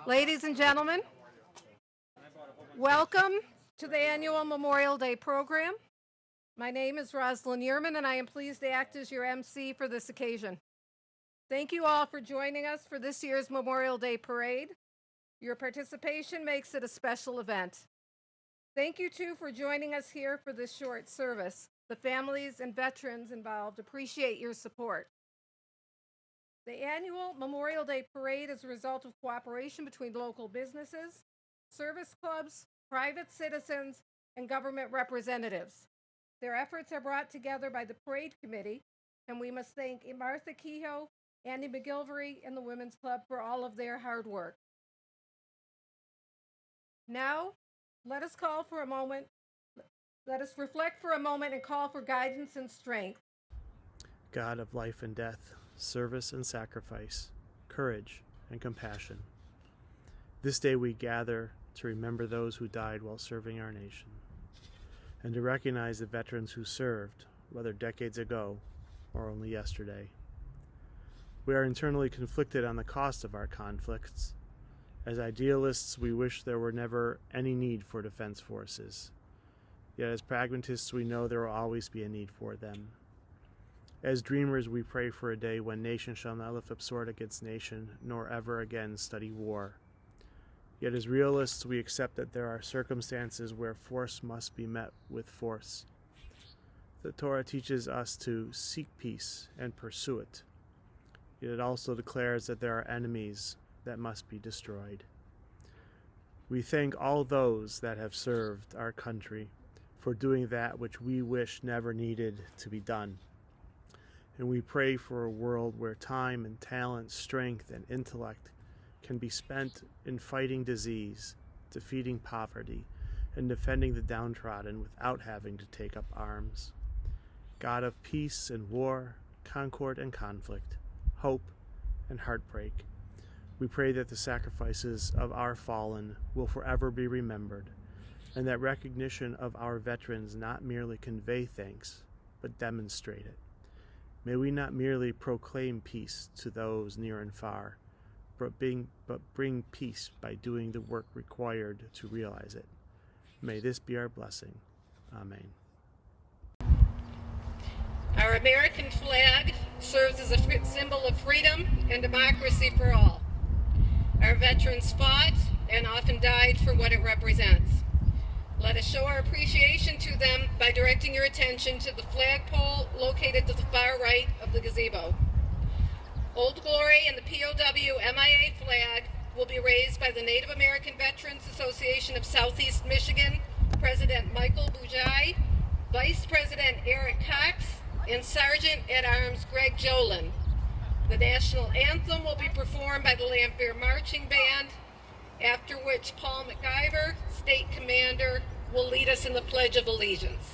Ladies and gentlemen, welcome to the annual Memorial Day program. My name is Rosalind Yearman, and I am pleased to act as your MC for this occasion. Thank you all for joining us for this year's Memorial Day Parade. Your participation makes it a special event. Thank you, too, for joining us here for this short service. The families and veterans involved appreciate your support. The annual Memorial Day Parade is a result of cooperation between local businesses, service clubs, private citizens, and government representatives. Their efforts are brought together by the Parade Committee, and we must thank Martha Kehoe, Andy McGilvery, and the Women's Club for all of their hard work. Now, let us reflect for a moment and call for guidance and strength. God of life and death, service and sacrifice, courage and compassion. This day we gather to remember those who died while serving our nation, and to recognize the veterans who served, whether decades ago or only yesterday. We are internally conflicted on the cost of our conflicts. As idealists, we wish there were never any need for defense forces. Yet as pragmatists, we know there will always be a need for them. As dreamers, we pray for a day when nation shall not lift up sword against nation, nor ever again study war. Yet as realists, we accept that there are circumstances where force must be met with force. The Torah teaches us to seek peace and pursue it. Yet it also declares that there are enemies that must be destroyed. We thank all those that have served our country for doing that which we wish never needed to be done. And we pray for a world where time and talent, strength and intellect can be spent in fighting disease, defeating poverty, and defending the downtrodden without having to take up arms. God of peace and war, concord and conflict, hope and heartbreak, we pray that the sacrifices of our fallen will forever be remembered, and that recognition of our veterans not merely convey thanks, but demonstrate it. May we not merely proclaim peace to those near and far, but bring peace by doing the work required to realize it. May this be our blessing. Amen. Our American flag serves as a symbol of freedom and democracy for all. Our veterans fought and often died for what it represents. Let us show our appreciation to them by directing your attention to the flagpole located to the far right of the gazebo. Old Glory and the POW MIA flag will be raised by the Native American Veterans Association of Southeast Michigan, President Michael Bujai, Vice President Eric Cox, and Sergeant at Arms Greg Jolin. The national anthem will be performed by the Lamphere Marching Band, after which Paul McIver, State Commander, will lead us in the Pledge of Allegiance.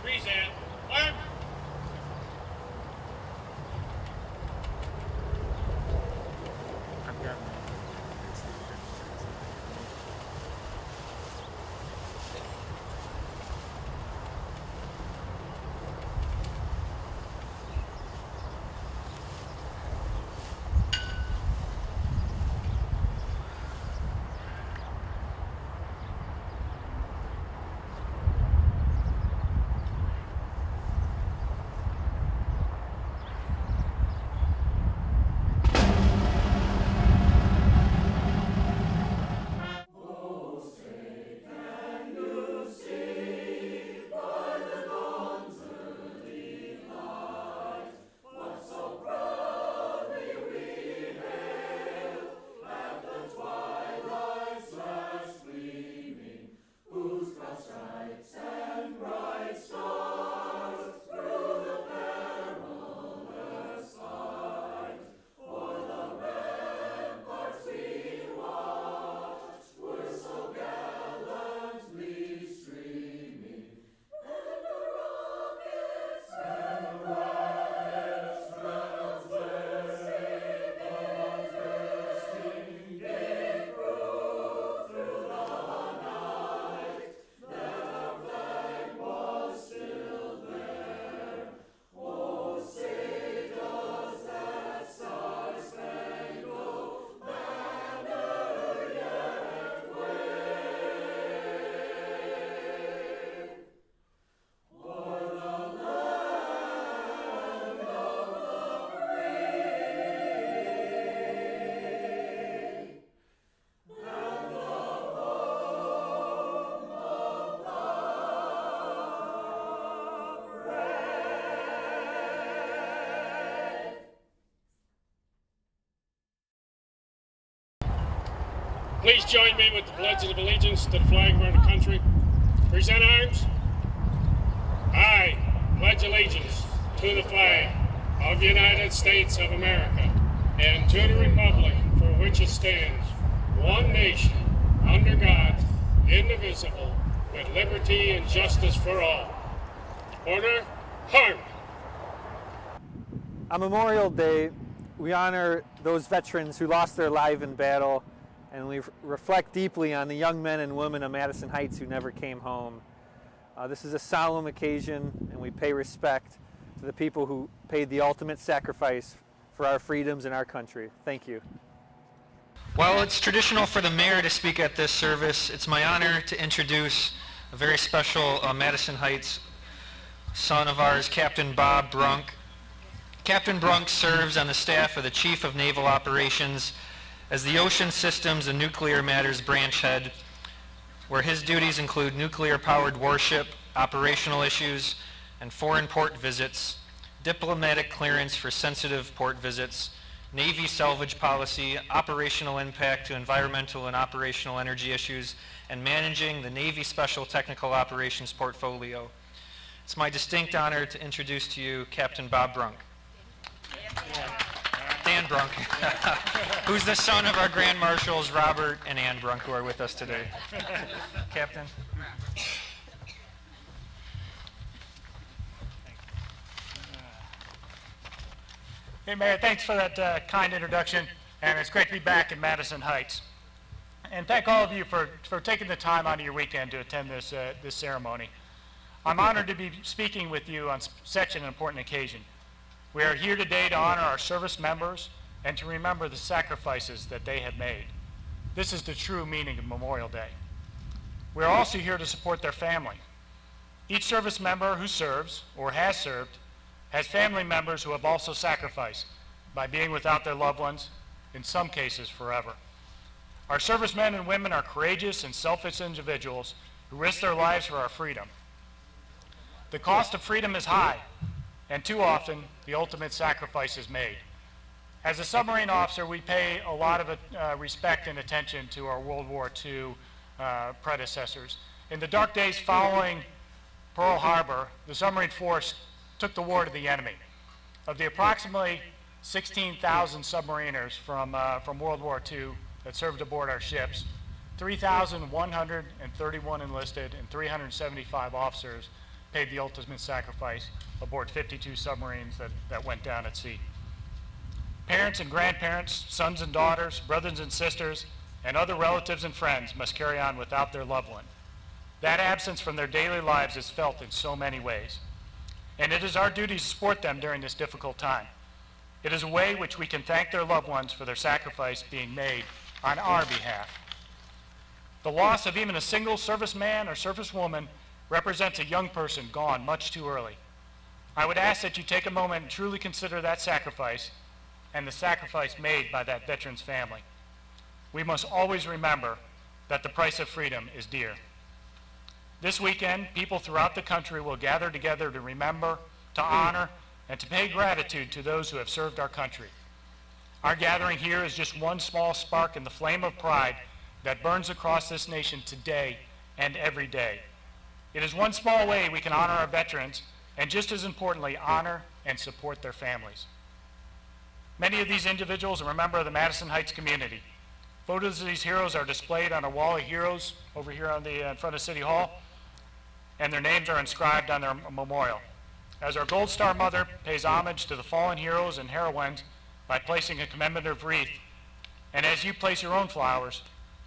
Present. Arm. I've got Please join me with the pledge of allegiance to the flag of our country. Present arms. I pledge allegiance to the flag of the United States of America and to the republic for which it stands, one nation, under God, indivisible, with liberty and justice for all. Order, hard. On Memorial Day, we honor those veterans who lost their life in battle, and we reflect deeply on the young men and women of Madison Heights who never came home. This is a solemn occasion, and we pay respect to the people who paid the ultimate sacrifice for our freedoms and our country. Thank you. While it's traditional for the mayor to speak at this service, it's my honor to introduce a very special Madison Heights son of ours, Captain Bob Brunk. Captain Brunk serves on the staff of the Chief of Naval Operations as the Ocean Systems and Nuclear Matters branch head, where his duties include nuclear-powered warship, operational issues, and foreign port visits, diplomatic clearance for sensitive port visits, Navy salvage policy, operational impact to environmental and operational energy issues, and managing the Navy Special Technical Operations portfolio. It's my distinct honor to introduce to you Captain Bob Brunk. Dan Brunk, who's the son of our Grand Marshals Robert and Ann Brunk, who are with us today. Captain. Hey, Mayor, thanks for that kind introduction, and it's great to be back in Madison Heights. And thank all of you for taking the time out of your weekend to attend this ceremony. I'm honored to be speaking with you on such an important occasion. We are here today to honor our service members and to remember the sacrifices that they have made. This is the true meaning of Memorial Day. We are also here to support their family. Each service member who serves or has served has family members who have also sacrificed by being without their loved ones, in some cases forever. Our servicemen and women are courageous and selfless individuals who risk their lives for our freedom. The cost of freedom is high, and too often the ultimate sacrifice is made. As a submarine officer, we pay a lot of respect and attention to our World War II predecessors. In the dark days following Pearl Harbor, the submarine force took the war to the enemy. Of the approximately 16,000 submariners from World War II that served aboard our ships, 3,131 enlisted and 375 officers paid the ultimate sacrifice aboard 52 submarines that went down at sea. Parents and grandparents, sons and daughters, brothers and sisters, and other relatives and friends must carry on without their loved one. That absence from their daily lives is felt in so many ways. And it is our duty to support them during this difficult time. It is a way which we can thank their loved ones for their sacrifice being made on our behalf. The loss of even a single serviceman or servicewoman represents a young person gone much too early. I would ask that you take a moment and truly consider that sacrifice and the sacrifice made by that veteran's family. We must always remember that the price of freedom is dear. This weekend, people throughout the country will gather together to remember, to honor, and to pay gratitude to those who have served our country. Our gathering here is just one small spark in the flame of pride that burns across this nation today and every day. It is one small way we can honor our veterans and, just as importantly, honor and support their families. Many of these individuals are a member of the Madison Heights community. Photos of these heroes are displayed on a wall of heroes over here on the in front of City Hall, and their names are inscribed on their memorial. As our Gold Star Mother pays homage to the fallen heroes and heroines by placing a commemorative wreath, and as you place your own flowers,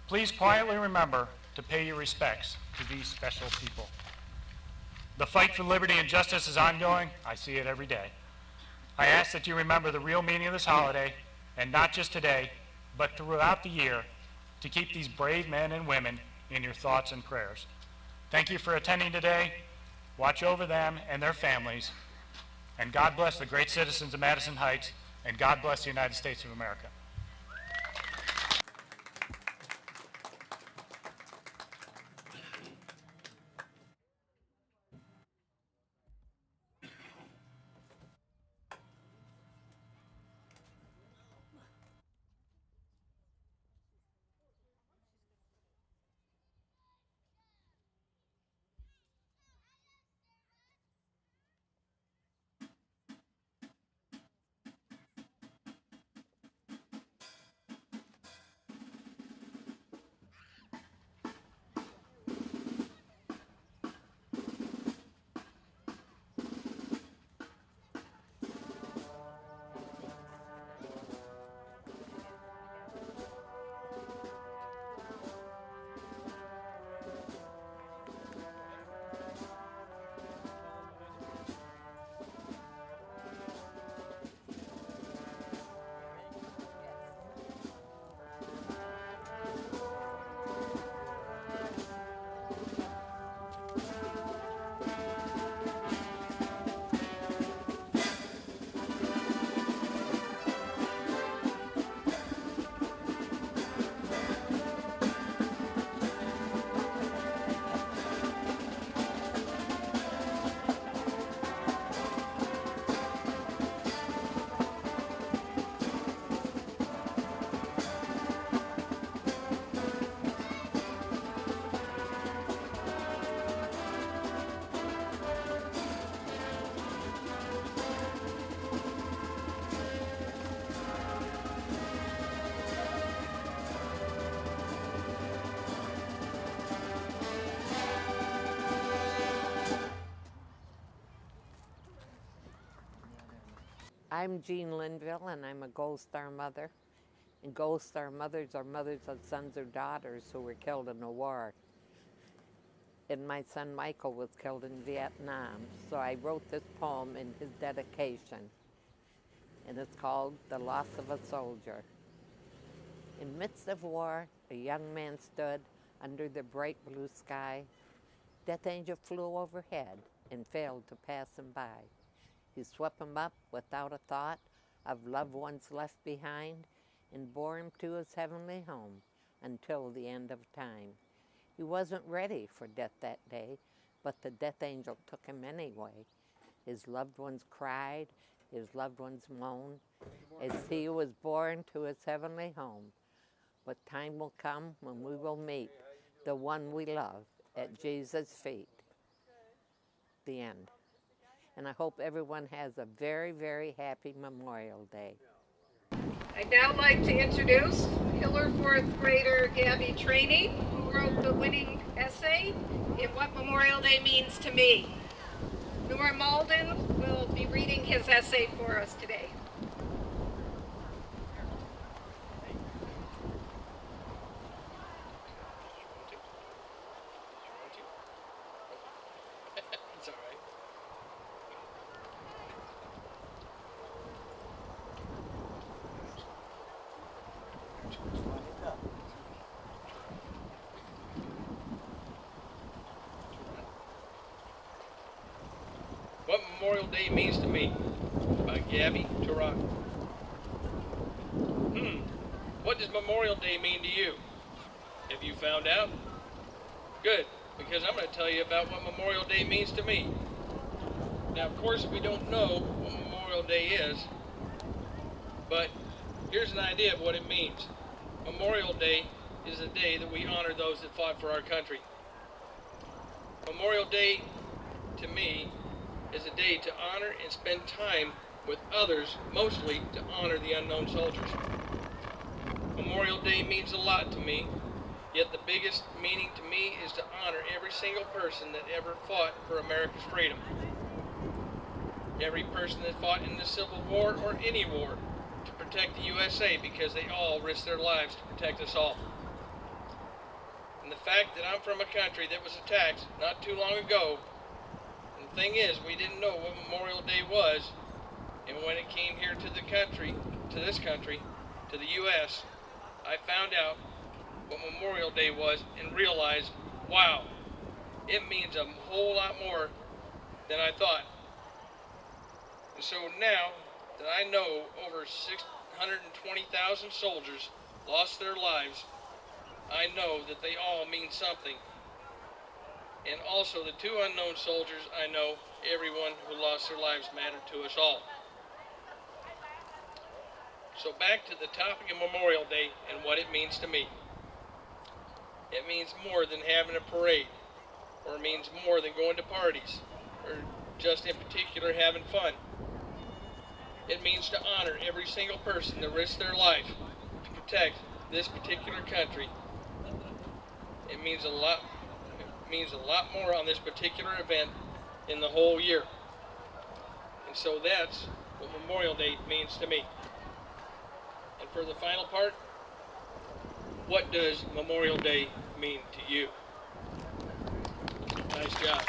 please quietly remember to pay your respects to these special people. The fight for liberty and justice is ongoing. I see it every day. I ask that you remember the real meaning of this holiday, and not just today, but throughout the year, to keep these brave men and women in your thoughts and prayers. Thank you for attending today. Watch over them and their families, and God bless the great citizens of Madison Heights, and God bless the United States of America. I'm Jean Linville, and I'm a Gold Star mother. And Gold Star mothers are mothers of sons or daughters who were killed in the war. And my son Michael was killed in Vietnam, so I wrote this poem in his dedication. And it's called The Loss of a Soldier. In midst of war, a young man stood under the bright blue sky. Death Angel flew overhead and failed to pass him by. He swept him up without a thought of loved ones left behind and bore him to his heavenly home until the end of time. He wasn't ready for death that day, but the death angel took him anyway. His loved ones cried, his loved ones moaned as he was borne to his heavenly home. But time will come when we will meet the one we love at Jesus' feet. The end. And I hope everyone has a very, very happy Memorial Day. I'd now like to introduce Hiller fourth grader Gabby Trainey, who wrote the winning essay in What Memorial Day Means to Me. Norm Malden will be reading his essay for us today. What Memorial Day Means to Me by Gabby Turok. What does Memorial Day mean to you? Have you found out? Good, because I'm going to tell you about what Memorial Day means to me. Now, of course, we don't know what Memorial Day is, but here's an idea of what it means. Memorial Day is a day that we honor those that fought for our country. Memorial Day, to me, is a day to honor and spend time with others, mostly to honor the unknown soldiers. Memorial Day means a lot to me, yet the biggest meaning to me is to honor every single person that ever fought for America's freedom. Every person that fought in the Civil War or any war to protect the USA, because they all risked their lives to protect us all. And the fact that I'm from a country that was attacked not too long ago, and the thing is, we didn't know what Memorial Day was, and when it came here to the country, to this country, to the US, I found out what Memorial Day was and realized, wow, it means a whole lot more than I thought. And so now that I know over 620,000 soldiers lost their lives, I know that they all mean something. And also the two unknown soldiers, I know everyone who lost their lives mattered to us all. So back to the topic of Memorial Day and what it means to me. It means more than having a parade, or it means more than going to parties, or just in particular having fun. It means to honor every single person that risked their life to protect this particular country. It means a lot more on this particular event in the whole year. And so that's what Memorial Day means to me. And for the final part, what does Memorial Day mean to you? Nice job.